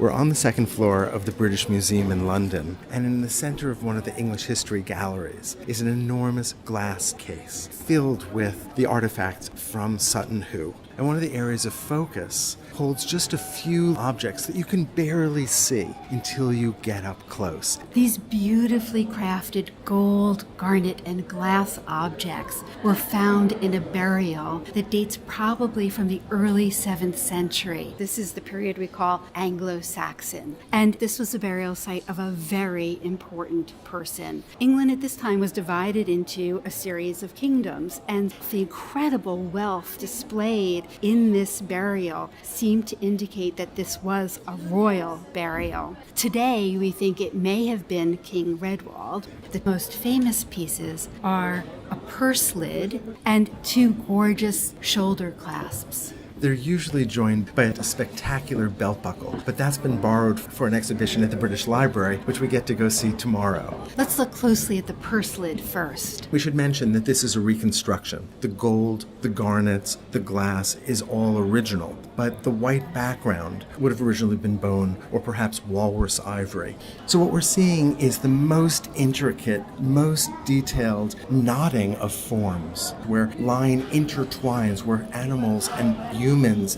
We're on the second floor of the British Museum in London, and in the center of one of the English history galleries is an enormous glass case filled with the artifacts from Sutton Hoo. And one of the areas of focus holds just a few objects that you can barely see until you get up close. These beautifully crafted gold, garnet, and glass objects were found in a burial that dates probably from the early 7th century. This is the period we call Anglo Saxon. And this was the burial site of a very important person. England at this time was divided into a series of kingdoms, and the incredible wealth displayed in this burial seemed to indicate that this was a royal burial. Today, we think it may have been King Redwald. The most famous pieces are a purse lid and 2 gorgeous shoulder clasps. They're usually joined by a spectacular belt buckle, but that's been borrowed for an exhibition at the British Library, which we get to go see tomorrow. Let's look closely at the purse lid first. We should mention that this is a reconstruction. The gold, the garnets, the glass is all original, but the white background would have originally been bone or perhaps walrus ivory. So what we're seeing is the most intricate, most detailed knotting of forms, where line intertwines, where animals and humans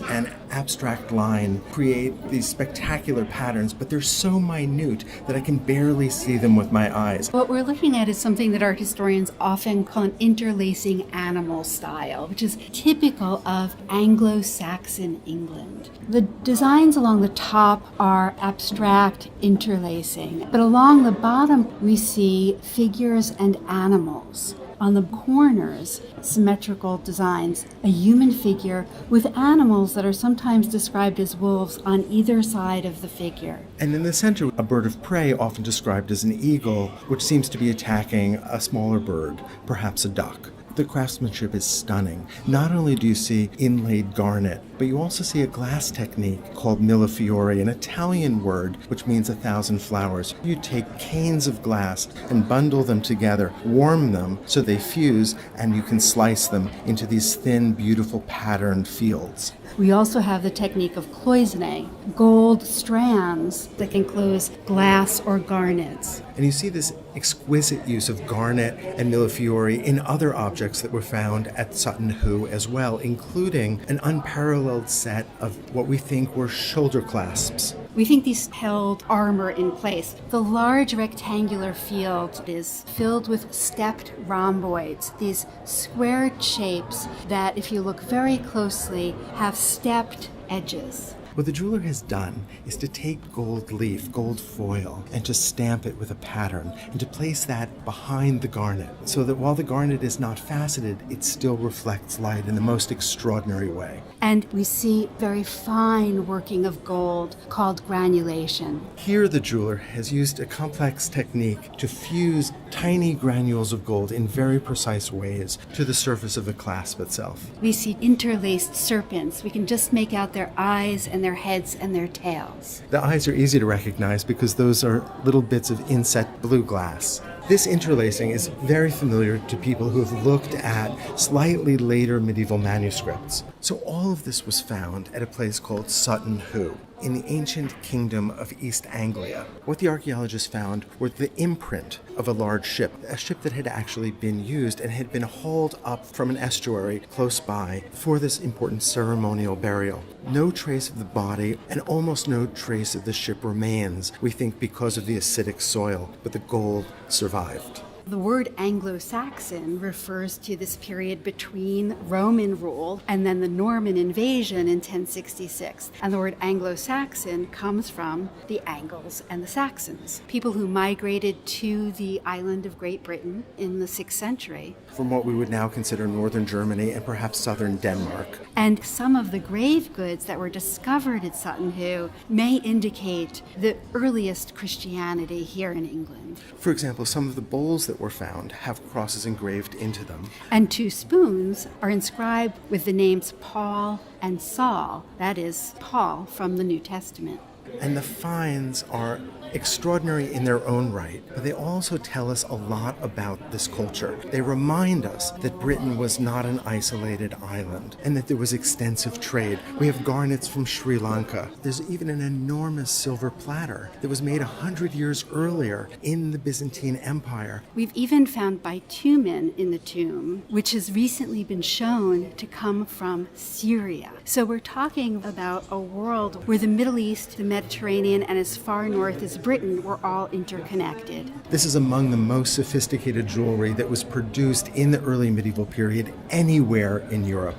and abstract line create these spectacular patterns, but they're so minute that I can barely see them with my eyes. What we're looking at is something that art historians often call an interlacing animal style, which is typical of Anglo Saxon England. The designs along the top are abstract interlacing, but along the bottom we see figures and animals. On the corners, symmetrical designs, a human figure with animals that are sometimes described as wolves on either side of the figure. And in the center, a bird of prey, often described as an eagle, which seems to be attacking a smaller bird, perhaps a duck. The craftsmanship is stunning. Not only do you see inlaid garnet, but you also see a glass technique called millefiori, an Italian word which means 1,000 flowers. You take canes of glass and bundle them together, warm them so they fuse, and you can slice them into these thin, beautiful patterned fields. We also have the technique of cloisonne, gold strands that can close glass or garnets. And you see this exquisite use of garnet and millefiori in other objects that were found at Sutton Hoo as well, including an unparalleled set of what we think were shoulder clasps. We think these held armor in place. The large rectangular field is filled with stepped rhomboids, these squared shapes that, if you look very closely, have stepped edges. What the jeweler has done is to take gold leaf, gold foil, and to stamp it with a pattern, and to place that behind the garnet, so that while the garnet is not faceted, it still reflects light in the most extraordinary way. And we see very fine working of gold called granulation. Here the jeweler has used a complex technique to fuse tiny granules of gold in very precise ways to the surface of the clasp itself. We see interlaced serpents. We can just make out their eyes and their heads and their tails. The eyes are easy to recognize because those are little bits of inset blue glass. This interlacing is very familiar to people who have looked at slightly later medieval manuscripts. So all of this was found at a place called Sutton Hoo in the ancient kingdom of East Anglia. What the archaeologists found were the imprint of a large ship, a ship that had actually been used and had been hauled up from an estuary close by for this important ceremonial burial. No trace of the body and almost no trace of the ship remains, we think because of the acidic soil, but the gold survived. The word Anglo-Saxon refers to this period between Roman rule and then the Norman invasion in 1066. And the word Anglo-Saxon comes from the Angles and the Saxons, people who migrated to the island of Great Britain in the 6th century. From what we would now consider northern Germany and perhaps southern Denmark. And some of the grave goods that were discovered at Sutton Hoo may indicate the earliest Christianity here in England. For example, some of the bowls that were found have crosses engraved into them. And 2 spoons are inscribed with the names Paul and Saul, that is, Paul from the New Testament. And the finds are extraordinary in their own right, but they also tell us a lot about this culture. They remind us that Britain was not an isolated island and that there was extensive trade. We have garnets from Sri Lanka. There's even an enormous silver platter that was made 100 years earlier in the Byzantine Empire. We've even found bitumen in the tomb, which has recently been shown to come from Syria. So we're talking about a world where the Middle East, the Mediterranean, and as far north as Britain were all interconnected. This is among the most sophisticated jewelry that was produced in the early medieval period anywhere in Europe.